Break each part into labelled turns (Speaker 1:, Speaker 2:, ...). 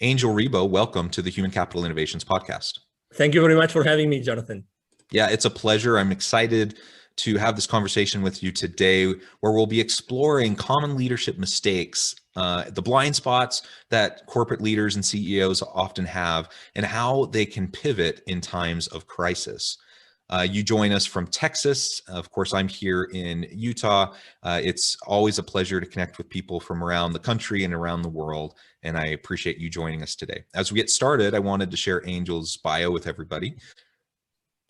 Speaker 1: Angel Ribo, welcome to the Human Capital Innovations Podcast.
Speaker 2: Thank you very much for having me, Jonathan.
Speaker 1: Yeah, it's a pleasure. I'm excited to have this conversation with you today, where we'll be exploring common leadership mistakes, the blind spots that corporate leaders and CEOs often have, and how they can pivot in times of crisis. You join us from Texas. Of course, I'm here in Utah. It's always a pleasure to connect with people from around the country and around the world, and I appreciate you joining us today. As we get started, I wanted to share Angel's bio with everybody.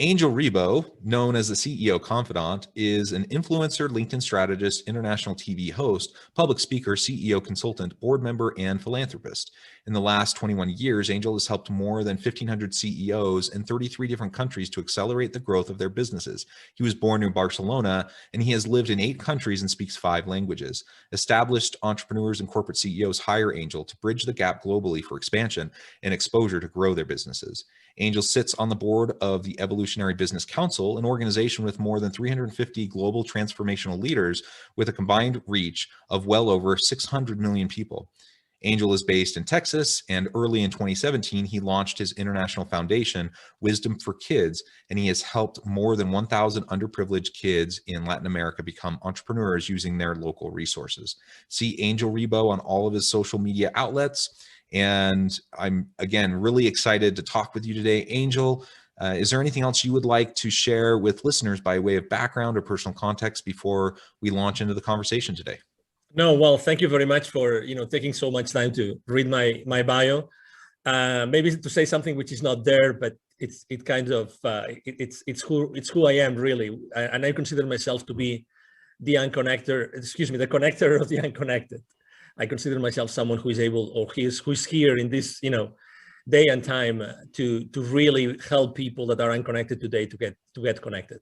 Speaker 1: Angel Ribo, known as the CEO Confidant, is an influencer, LinkedIn strategist, international TV host, public speaker, CEO consultant, board member, and philanthropist. In the last 21 years, Angel has helped more than 1,500 CEOs in 33 different countries to accelerate the growth of their businesses. He was born in Barcelona, and he has lived in 8 countries and speaks 5 languages. Established entrepreneurs and corporate CEOs hire Angel to bridge the gap globally for expansion and exposure to grow their businesses. Angel sits on the board of the Evolutionary Business Council, an organization with more than 350 global transformational leaders with a combined reach of well over 600 million people. Angel is based in Texas, and early in 2017, he launched his international foundation, Wisdom for Kids, and he has helped more than 1,000 underprivileged kids in Latin America become entrepreneurs using their local resources. See Angel Ribo on all of his social media outlets. And I'm, again, really excited to talk with you today. Angel, is there anything else you would like to share with listeners by way of background or personal context before we launch into the conversation today?
Speaker 2: No, well, thank you very much for taking so much time to read my bio. Maybe to say something which is not there, but it's who I am really, and I consider myself to be the connector of the unconnected. I consider myself someone who is able, or who's here in this, day and time to really help people that are unconnected today to get connected.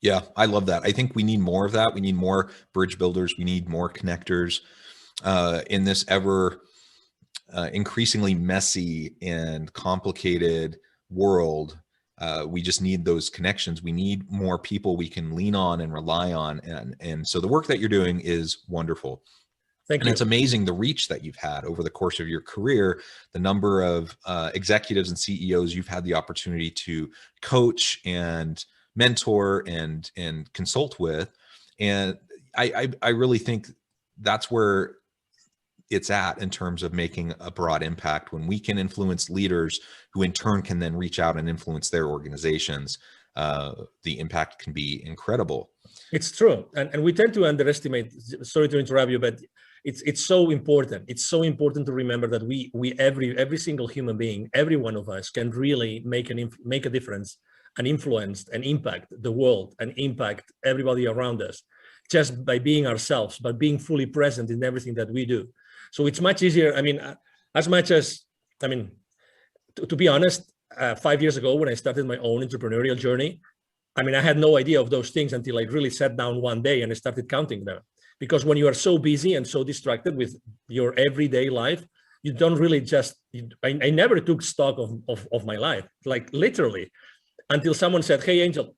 Speaker 1: Yeah, I love that. I think we need more of that. We need more bridge builders. We need more connectors in this ever increasingly messy and complicated world. We just need those connections. We need more people we can lean on and rely on. And so the work that you're doing is wonderful.
Speaker 2: Thank you.
Speaker 1: And it's amazing the reach that you've had over the course of your career, the number of executives and CEOs you've had the opportunity to coach and mentor and consult with. And I really think that's where it's at in terms of making a broad impact. When we can influence leaders who in turn can then reach out and influence their organizations, the impact can be incredible.
Speaker 2: It's true. And we tend to underestimate, sorry to interrupt you, but it's so important. It's so important to remember that we every single human being, every one of us can really make a difference and influence and impact the world and impact everybody around us just by being ourselves, by being fully present in everything that we do. So it's much easier. I mean, to be honest, 5 years ago when I started my own entrepreneurial journey, I had no idea of those things until I really sat down one day and I started counting them. Because when you are so busy and so distracted with your everyday life, you don't really I never took stock of my life, like literally, until someone said, "Hey, Angel,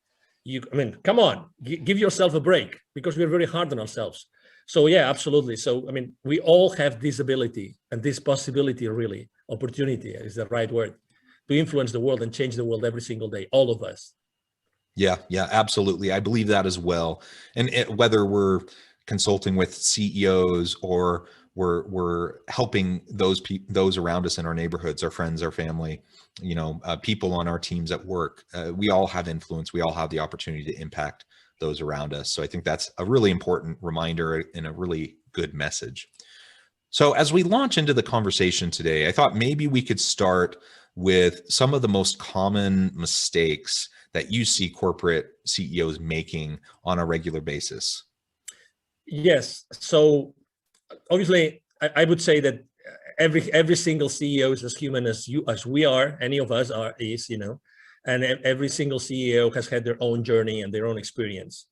Speaker 2: come on, give yourself a break," because we're very hard on ourselves. So yeah, absolutely. So, we all have this ability and this possibility, really, opportunity is the right word, to influence the world and change the world every single day, all of us.
Speaker 1: Yeah, absolutely. I believe that as well. And whether we're consulting with CEOs or we're helping those around us in our neighborhoods, our friends, our family, people on our teams at work, we all have influence. We all have the opportunity to impact those around us. So I think that's a really important reminder and a really good message. So as we launch into the conversation today, I thought maybe we could start with some of the most common mistakes that you see corporate CEOs making on a regular basis.
Speaker 2: Yes. So obviously, I would say that every single CEO is as human as we are. Any of us is, and every single CEO has had their own journey and their own experience.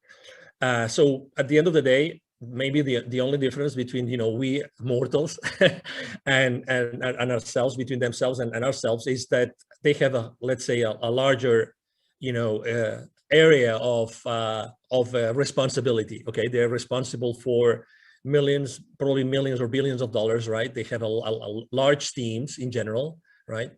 Speaker 2: So at the end of the day, maybe the only difference between we mortals and ourselves, between themselves and ourselves, is that they have a larger area of responsibility. Okay, they're responsible for millions, probably millions or billions of dollars, right? They have a large teams in general, right?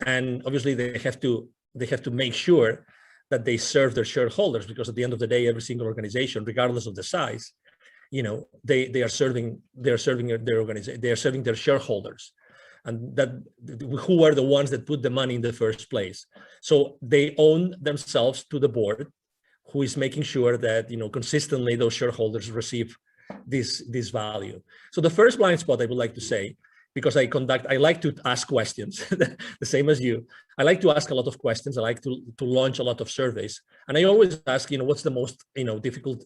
Speaker 2: And obviously they have to make sure that they serve their shareholders, because at the end of the day, every single organization, regardless of the size, they are serving their organization, they are serving their shareholders, and that who are the ones that put the money in the first place. So they own themselves to the board, who is making sure that consistently those shareholders receive this value. So the first blind spot I would like to say, because I like to ask questions, the same as you. I like to ask a lot of questions. I like to launch a lot of surveys, and I always ask, what's the most difficult,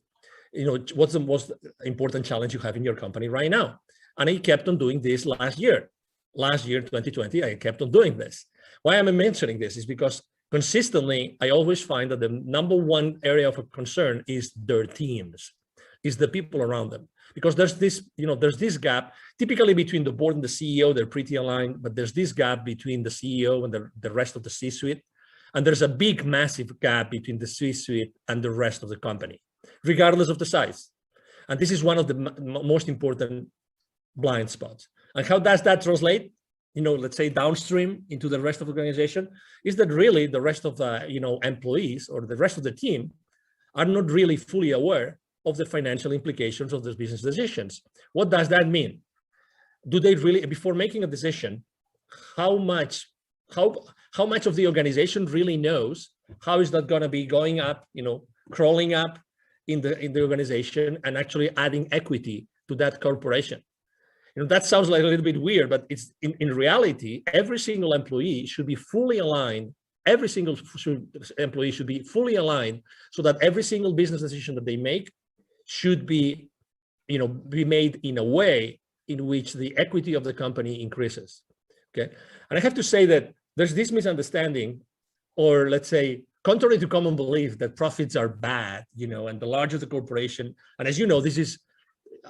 Speaker 2: what's the most important challenge you have in your company right now? And I kept on doing this last year, 2020. I kept on doing this. Why am I mentioning this? Is because consistently, I always find that the number one area of concern is their teams, is the people around them. Because there's this gap, typically between the board and the CEO, they're pretty aligned, but there's this gap between the CEO and the rest of the C-suite. And there's a big, massive gap between the C-suite and the rest of the company, regardless of the size. And this is one of the most important blind spots. And how does that translate, let's say downstream into the rest of the organization? Is that really the rest of the, employees or the rest of the team are not really fully aware of the financial implications of those business decisions. What does that mean? Do they really, before making a decision, how much of the organization really knows? How is that going to be going up, crawling up in the organization and actually adding equity to that corporation? That sounds like a little bit weird, but it's in reality, every single employee should be fully aligned. Every single employee should be fully aligned, so that every single business decision that they make should be made in a way in which the equity of the company increases. Okay. And I have to say that there's this misunderstanding, or let's say, contrary to common belief, that profits are bad, and the larger the corporation. And as you know,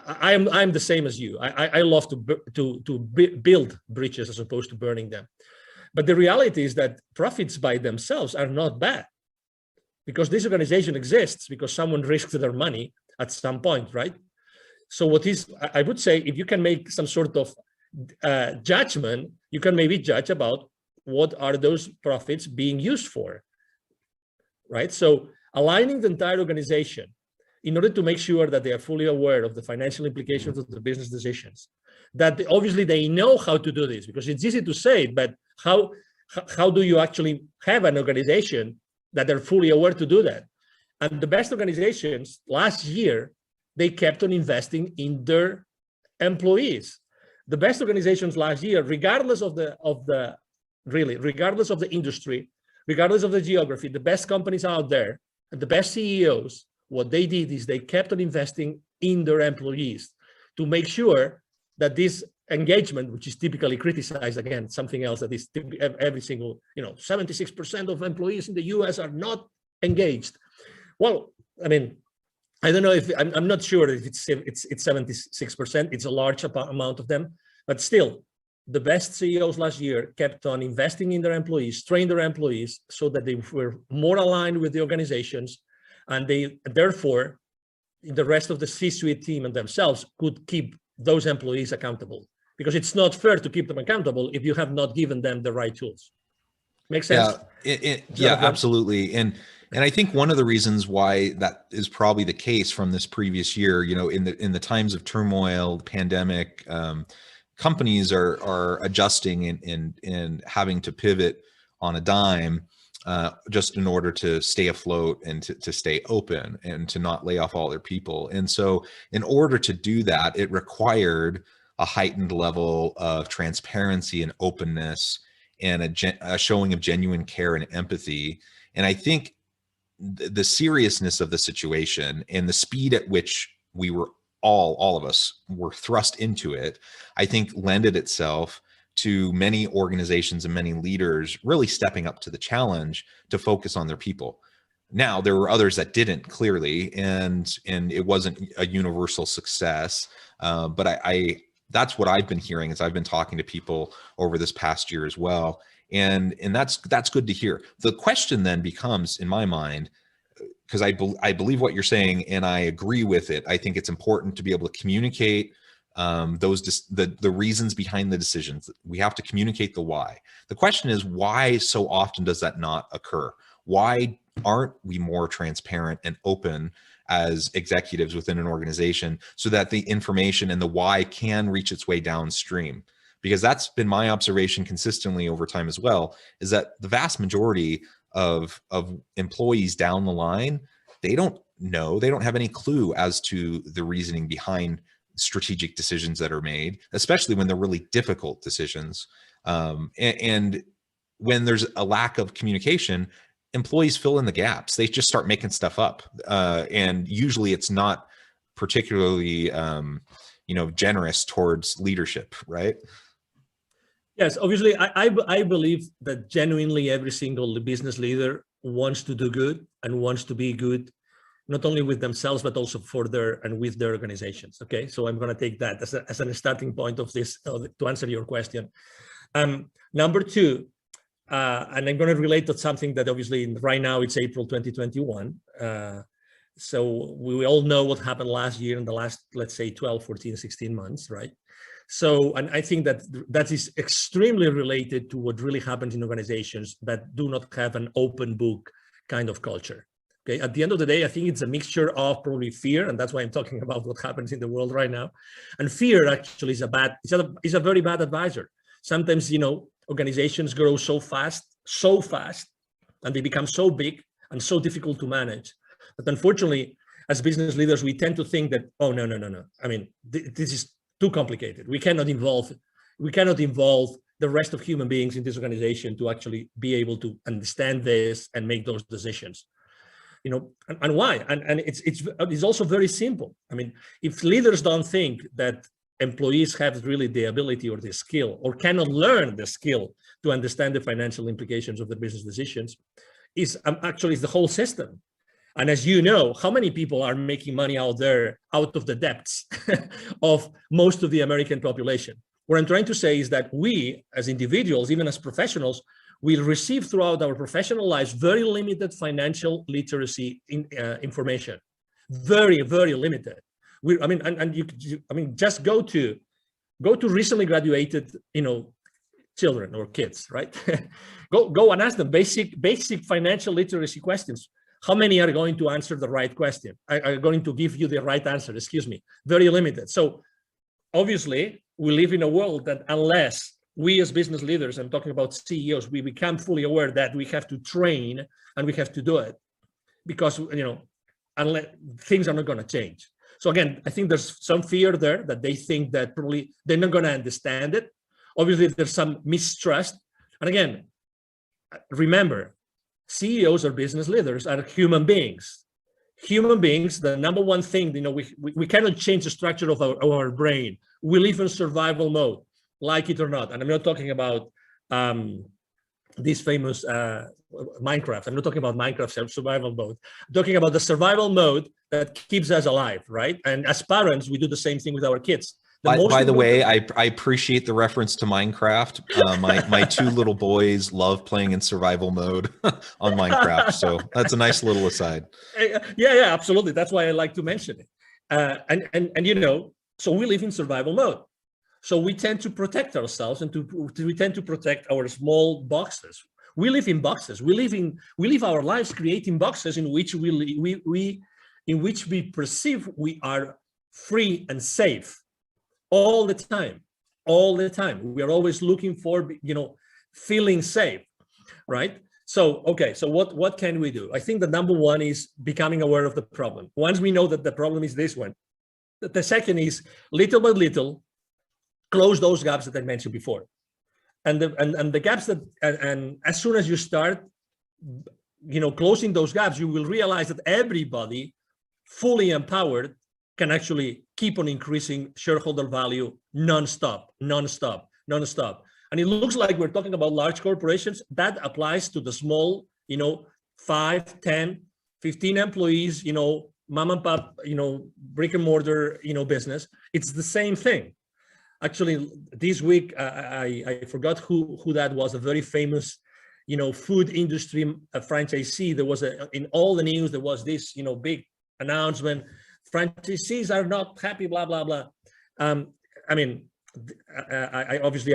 Speaker 2: I'm the same as you. I love to build bridges as opposed to burning them. But the reality is that profits by themselves are not bad, because this organization exists because someone risked their money at some point, right? So I would say, if you can make some sort of judgment, you can maybe judge about what are those profits being used for, right? So aligning the entire organization in order to make sure that they are fully aware of the financial implications of the business decisions, that obviously they know how to do this, because it's easy to say it, but how do you actually have an organization that are fully aware to do that? And the best organizations last year, they kept on investing in their employees. The best organizations last year, regardless of the industry, regardless of the geography, the best companies out there and the best CEOs, what they did is they kept on investing in their employees to make sure that this engagement, which is typically criticized, again, something else that is every single, 76% of employees in the US are not engaged. Well, I mean, I don't know if I'm not sure if it's 76%. It's a large amount of them, but still, the best CEOs last year kept on investing in their employees, trained their employees so that they were more aligned with the organizations, and they therefore, the rest of the C-suite team and themselves could keep those employees accountable, because it's not fair to keep them accountable if you have not given them the right tools. Make sense?
Speaker 1: Yeah, absolutely. And I think one of the reasons why that is probably the case from this previous year, in the times of turmoil, the pandemic, companies are adjusting and having to pivot on a dime, just in order to stay afloat and to stay open and to not lay off all their people. And so in order to do that, it required a heightened level of transparency and openness and a showing of genuine care and empathy. And I think the seriousness of the situation and the speed at which we were all of us were thrust into it, I think lended itself to many organizations and many leaders really stepping up to the challenge to focus on their people. Now, there were others that didn't, clearly, and it wasn't a universal success. But that's what I've been hearing as I've been talking to people over this past year as well. And that's good to hear. The question then becomes, in my mind, because I believe what you're saying, and I agree with it. I think it's important to be able to communicate the reasons behind the decisions. We have to communicate the why. The question is, why so often does that not occur? Why aren't we more transparent and open as executives within an organization so that the information and the why can reach its way downstream? Because that's been my observation consistently over time as well, is that the vast majority of employees down the line, they don't know, they don't have any clue as to the reasoning behind strategic decisions that are made, especially when they're really difficult decisions. And when there's a lack of communication, employees fill in the gaps. They just start making stuff up. And usually it's not particularly, generous towards leadership, right?
Speaker 2: Yes, obviously, I believe that genuinely every single business leader wants to do good and wants to be good, not only with themselves, but also for with their organizations. Okay, so I'm going to take that as a starting point of this to answer your question. Number two, and I'm going to relate to something that obviously right now it's April 2021. So we all know what happened last year in the last, let's say, 12, 14, 16 months, right? So, and I think that is extremely related to what really happens in organizations that do not have an open book kind of culture. Okay, at the end of the day, I think it's a mixture of probably fear, and that's why I'm talking about what happens in the world right now. And fear actually is a very bad advisor. Sometimes, organizations grow so fast, and they become so big and so difficult to manage. But unfortunately, as business leaders, we tend to think that, oh, no. I mean, this is too complicated. We cannot involve the rest of human beings in this organization to actually be able to understand this and make those decisions. And why? And it's also very simple. I mean, if leaders don't think that employees have really the ability or the skill, or cannot learn the skill to understand the financial implications of the business decisions, is the whole system. And as you know, how many people are making money out there, out of the depths of most of the American population? What I'm trying to say is that we, as individuals, even as professionals, we receive throughout our professional lives very limited financial literacy information, very, very limited. Just go to recently graduated, children or kids, right? go and ask them basic financial literacy questions. How many are going to answer the right question? Are going to give you the right answer? Excuse me. Very limited. So obviously, we live in a world that unless we as business leaders, I'm talking about CEOs, we become fully aware that we have to train and we have to do it, because unless things are not going to change. So again, I think there's some fear there that they think that probably they're not going to understand it. Obviously, there's some mistrust. And again, remember, CEOs or business leaders are human beings. Human beings, the number one thing, we cannot change the structure of our brain. We live in survival mode, like it or not. And I'm not talking about this famous Minecraft. I'm not talking about Minecraft survival mode. I'm talking about the survival mode that keeps us alive, right? And as parents, we do the same thing with our kids.
Speaker 1: By the way, I appreciate the reference to Minecraft. My two little boys love playing in survival mode on Minecraft. So that's a nice little aside.
Speaker 2: Yeah, absolutely. That's why I like to mention it. So we live in survival mode. So we tend to protect ourselves and we tend to protect our small boxes. We live in boxes. We live our lives creating boxes in which we perceive we are free and safe. All the time. We are always looking for, feeling safe, right? So, okay, so what can we do? I think the number one is becoming aware of the problem. Once we know that the problem is this one, the second is little by little, close those gaps that I mentioned before. And the gaps and as soon as you start, closing those gaps, you will realize that everybody fully empowered can actually keep on increasing shareholder value non-stop. And it looks like we're talking about large corporations. That applies to the small, 5, 10, 15 employees, mom and pop, brick and mortar, business. It's the same thing. Actually, this week, I forgot who that was, a very famous, food industry franchisee. There was in all the news, there was this, big announcement. Franchisees are not happy, blah, blah, blah. I mean, I obviously,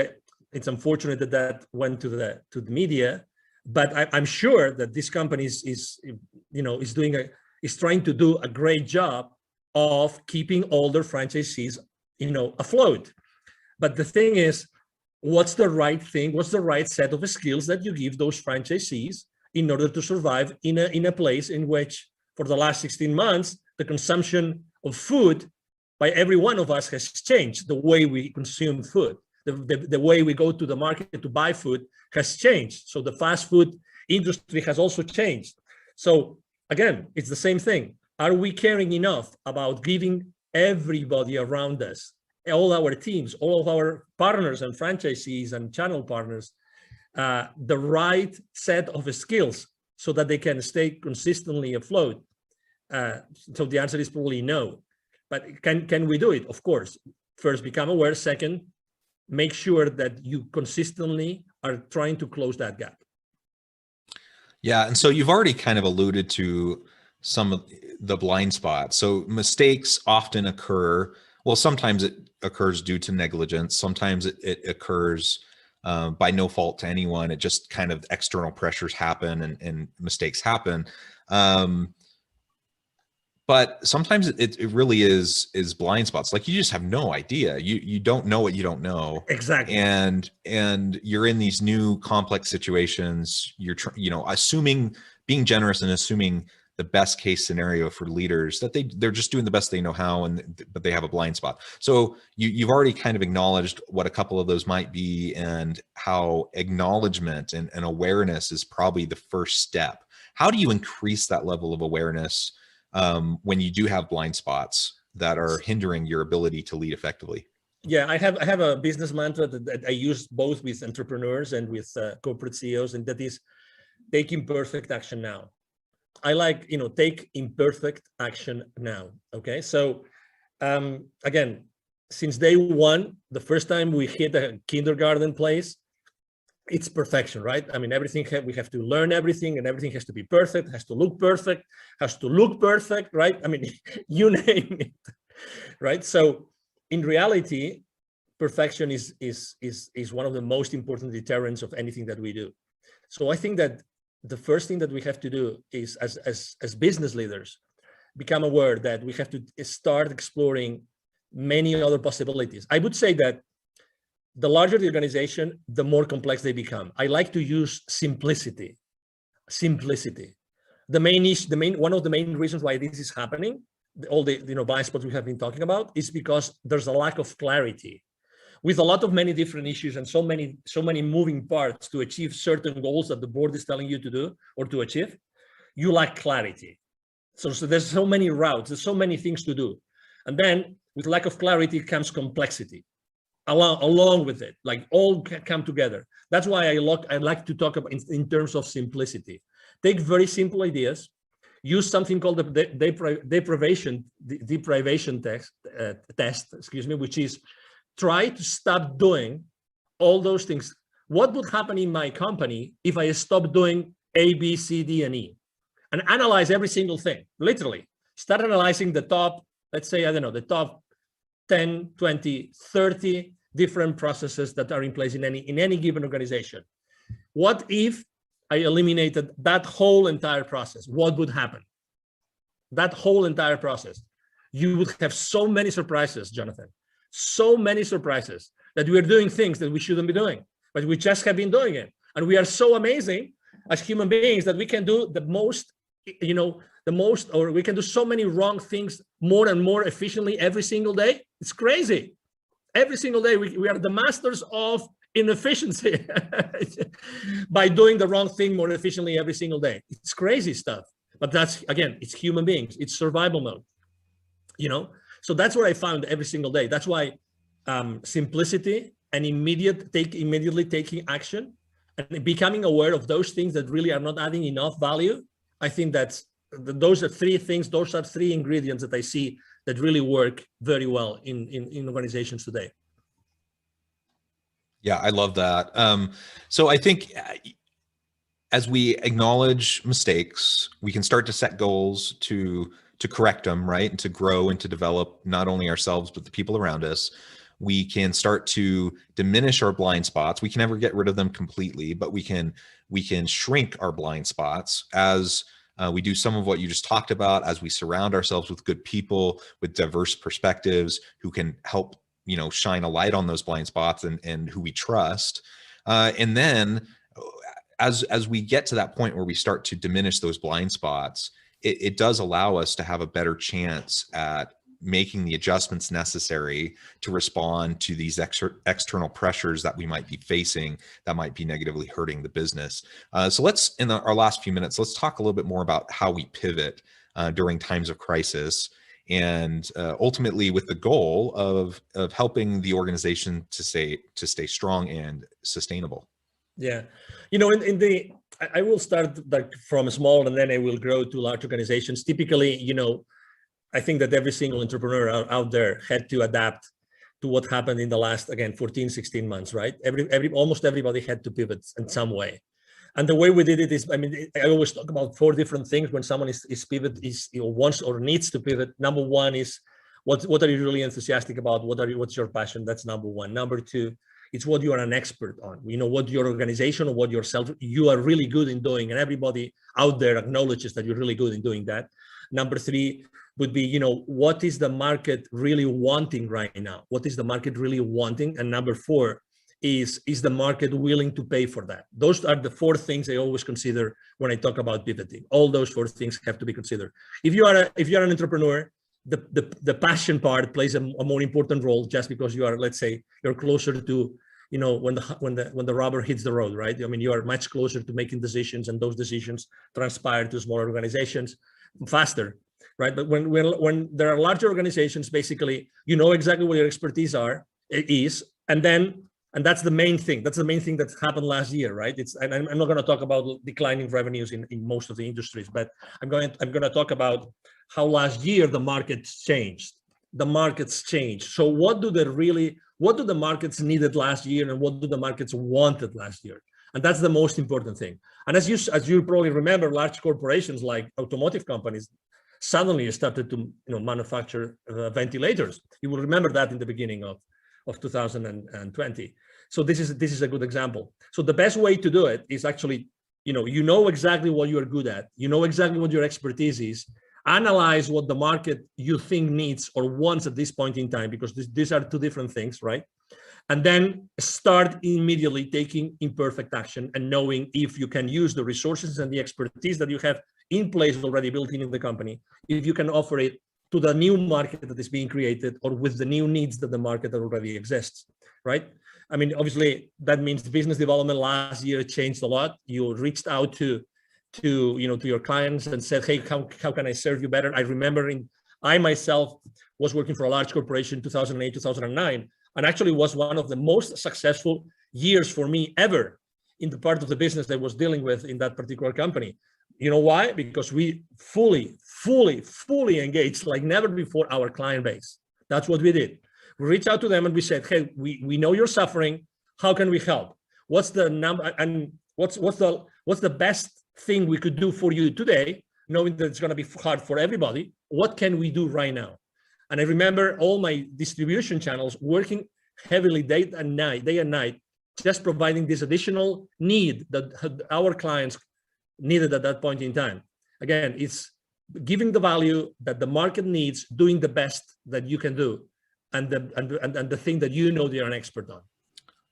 Speaker 2: it's unfortunate that went to the media, but I'm sure that this company is trying to do a great job of keeping all their franchisees, afloat. But the thing is, what's the right thing? What's the right set of skills that you give those franchisees in order to survive in a place in which, for the last 16 months, the consumption of food by every one of us has changed. The way we consume food, the way we go to the market to buy food has changed. So the fast food industry has also changed. So again, it's the same thing. Are we caring enough about giving everybody around us, all our teams, all of our partners and franchisees and channel partners, the right set of skills so that they can stay consistently afloat? So the answer is probably no. But can we do it? Of course. First, become aware. Second, make sure that you consistently are trying to close that gap.
Speaker 1: Yeah, and so you've already kind of alluded to some of the blind spots. So mistakes often occur. Well, sometimes it occurs due to negligence. Sometimes it occurs by no fault to anyone. It just kind of external pressures happen and mistakes happen. But sometimes it really is blind spots. Like, you just have no idea. You don't know what you don't know.
Speaker 2: Exactly.
Speaker 1: And you're in these new complex situations. You're being generous and assuming the best case scenario for leaders, that they're just doing the best they know how, but they have a blind spot. So you've already kind of acknowledged what a couple of those might be, and how acknowledgement and awareness is probably the first step. How do you increase that level of awareness when you do have blind spots that are hindering your ability to lead effectively?
Speaker 2: Yeah, I have a business mantra that I use both with entrepreneurs and with corporate CEOs, and that is take imperfect action now. I like, take imperfect action now. Okay. So again, since day one, the first time we hit a kindergarten place, it's perfection, right? I mean, we have to learn everything, and everything has to be perfect, has to look perfect, right? I mean, you name it, right? So in reality, perfection is one of the most important deterrents of anything that we do. So I think that the first thing that we have to do is, as business leaders, become aware that we have to start exploring many other possibilities. I would say that the larger the organization, the more complex they become. I like to use simplicity. One of the main reasons why this is happening, all the blind spots we have been talking about, is because there's a lack of clarity. With a lot of many different issues and so many moving parts to achieve certain goals that the board is telling you to do or to achieve, you lack clarity. So there's so many routes, there's so many things to do. And then with lack of clarity comes complexity along with it, like all come together. That's why I like to talk about in terms of simplicity. Take very simple ideas, use something called the deprivation test, which is try to stop doing all those things. What would happen in my company if I stopped doing A, B, C, D, and E? And analyze every single thing, literally. Start analyzing the top, let's say, I don't know, the top 10, 20, 30 different processes that are in place in any given organization. What if I eliminated that whole entire process? What would happen? That whole entire process. You would have so many surprises, Jonathan. So many surprises that we are doing things that we shouldn't be doing, but we just have been doing it. And we are so amazing as human beings that we can do the most, or we can do so many wrong things more and more efficiently every single day. It's crazy. Every single day, we are the masters of inefficiency by doing the wrong thing more efficiently every single day. It's crazy stuff. But that's, again, it's human beings. It's survival mode, So that's what I found every single day. That's why simplicity and immediately taking action and becoming aware of those things that really are not adding enough value. I think those are three things. Those are three ingredients that I see that really work very well in organizations today.
Speaker 1: Yeah, I love that. So I think as we acknowledge mistakes, we can start to set goals to correct them, right? And to grow and to develop not only ourselves, but the people around us. We can start to diminish our blind spots. We can never get rid of them completely, but we can shrink our blind spots as we do some of what you just talked about, as we surround ourselves with good people, with diverse perspectives who can help, shine a light on those blind spots and who we trust. And then as we get to that point where we start to diminish those blind spots, it does allow us to have a better chance at making the adjustments necessary to respond to these external pressures that we might be facing that might be negatively hurting the business. So let's, in our last few minutes, let's talk a little bit more about how we pivot during times of crisis, and ultimately with the goal of helping the organization to stay strong and sustainable.
Speaker 2: Yeah, I will start from small, and then I will grow to large organizations. Typically, I think that every single entrepreneur out there had to adapt to what happened in the last, again, 14, 16 months, right? Almost everybody had to pivot in some way. And the way we did it is, I always talk about 4 different things when someone wants or needs to pivot. Number 1 is, what are you really enthusiastic about? What's your passion? That's number 1. Number 2, it's what you are an expert on. What your organization or what yourself, you are really good in doing, and everybody out there acknowledges that you're really good in doing that. Number 3 would be, what is the market really wanting right now? What is the market really wanting? And number 4 is the market willing to pay for that? Those are the 4 things I always consider when I talk about pivoting. All those 4 things have to be considered. If you are an entrepreneur, the passion part plays a more important role, just because you are, let's say, you're closer to, when the rubber hits the road, right? You are much closer to making decisions, and those decisions transpire to smaller organizations faster, right? But when there are larger organizations, basically, exactly what your expertise is, and that's the main thing. That's the main thing that happened last year, right? And I'm not going to talk about declining revenues in most of the industries, but I'm going to talk about how last year the markets changed. The markets changed. So what do the markets needed last year, and what do the markets wanted last year? And that's the most important thing. And as you probably remember, large corporations like automotive companies suddenly started to manufacture ventilators. You will remember that in the beginning of 2020. So this is a good example. So the best way to do it is actually, exactly what you're good at. Exactly what your expertise is. Analyze what the market you think needs or wants at this point in time, because these are 2 different things, right? And then start immediately taking imperfect action and knowing if you can use the resources and the expertise that you have in place already built in the company, if you can offer it to the new market that is being created, or with the new needs that the market already exists, right? Obviously, that means business development last year changed a lot. You reached out to your clients and said, hey, how can I serve you better? I remember I myself was working for a large corporation 2008, 2009, and actually was one of the most successful years for me ever in the part of the business that I was dealing with in that particular company. You know why? Because we fully engaged like never before our client base. That's what we did. We reached out to them and we said, hey, we know you're suffering. How can we help? What's the number, and what's the best thing we could do for you today, knowing that it's going to be hard for everybody? What can we do right now? And I remember all my distribution channels working heavily day and night, just providing this additional need that our clients needed at that point in time. Again, it's giving the value that the market needs, doing the best that you can do, and the thing that you're an expert on.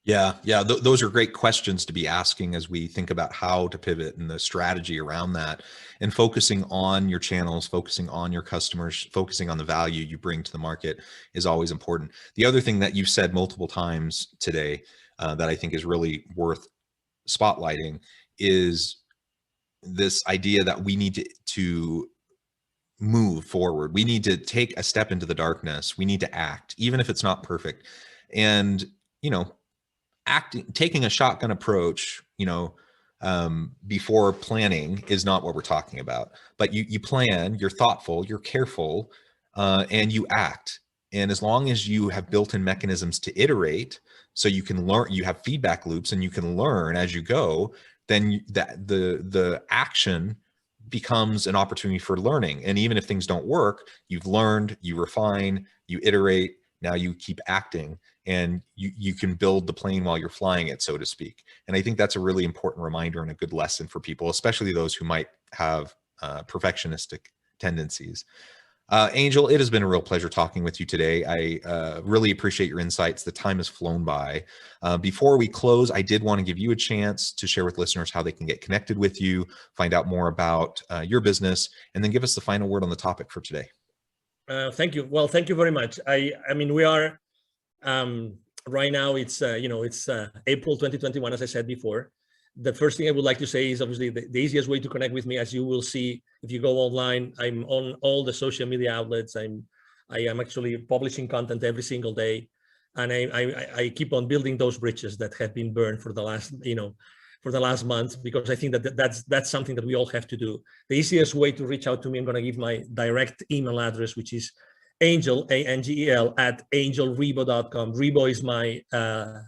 Speaker 1: Yeah. Those are great questions to be asking as we think about how to pivot and the strategy around that, and focusing on your channels, focusing on your customers, focusing on the value you bring to the market is always important. The other thing that you've said multiple times today that I think is really worth spotlighting is this idea that we need to move forward. We need to take a step into the darkness. We need to act, even if it's not perfect. And, taking a shotgun approach, before planning is not what we're talking about. But you plan, you're thoughtful, you're careful, and you act. And as long as you have built-in mechanisms to iterate, so you can learn, you have feedback loops and you can learn as you go, then the action becomes an opportunity for learning. And even if things don't work, you've learned, you refine, you iterate, now you keep acting, and you can build the plane while you're flying it, so to speak. And I think that's a really important reminder and a good lesson for people, especially those who might have perfectionistic tendencies. Angel, it has been a real pleasure talking with you today. I really appreciate your insights. The time has flown by. Before we close, I did want to give you a chance to share with listeners how they can get connected with you, find out more about your business, and then give us the final word on the topic for today.
Speaker 2: Thank you. Well, thank you very much. I mean, we are right now. It's it's April 2021, as I said before. The first thing I would like to say is obviously the easiest way to connect with me, as you will see if you go online. I'm on all the social media outlets. I am actually publishing content every single day, and I keep on building those bridges that have been burned for the last for the last month, because I think that that's something that we all have to do. The easiest way to reach out to me, I'm going to give my direct email address, which is Angel, ANGEL, @angelribo.com. Ribo is my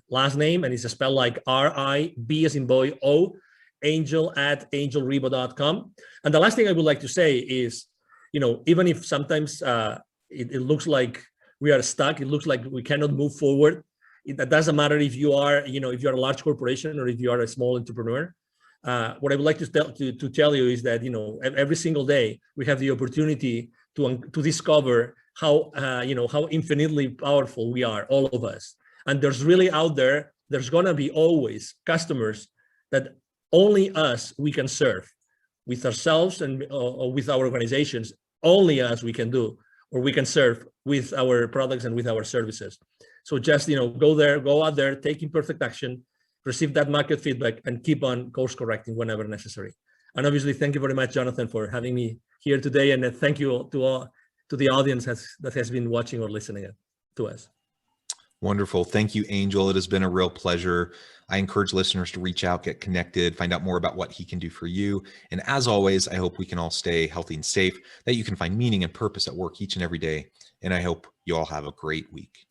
Speaker 2: last name, and it's spelled like R-I-B as in boy, O, Angel @angelribo.com. And the last thing I would like to say is, even if sometimes it looks like we are stuck, it looks like we cannot move forward. It doesn't matter if you are, if you're a large corporation or if you are a small entrepreneur. What I would like to tell you is that, every single day we have the opportunity to discover how infinitely powerful we are, all of us. And there's really out there, there's gonna be always customers that only us we can serve with ourselves and or with our organizations. Only us we can do, or we can serve with our products and with our services. So just go out there, take imperfect action, receive that market feedback, and keep on course correcting whenever necessary. And obviously, thank you very much, Jonathan, for having me here today, and thank you to the audience that has been watching or listening to us.
Speaker 1: Wonderful. Thank you, Angel. It has been a real pleasure. I encourage listeners to reach out, get connected, find out more about what he can do for you. And as always, I hope we can all stay healthy and safe, that you can find meaning and purpose at work each and every day. And I hope you all have a great week.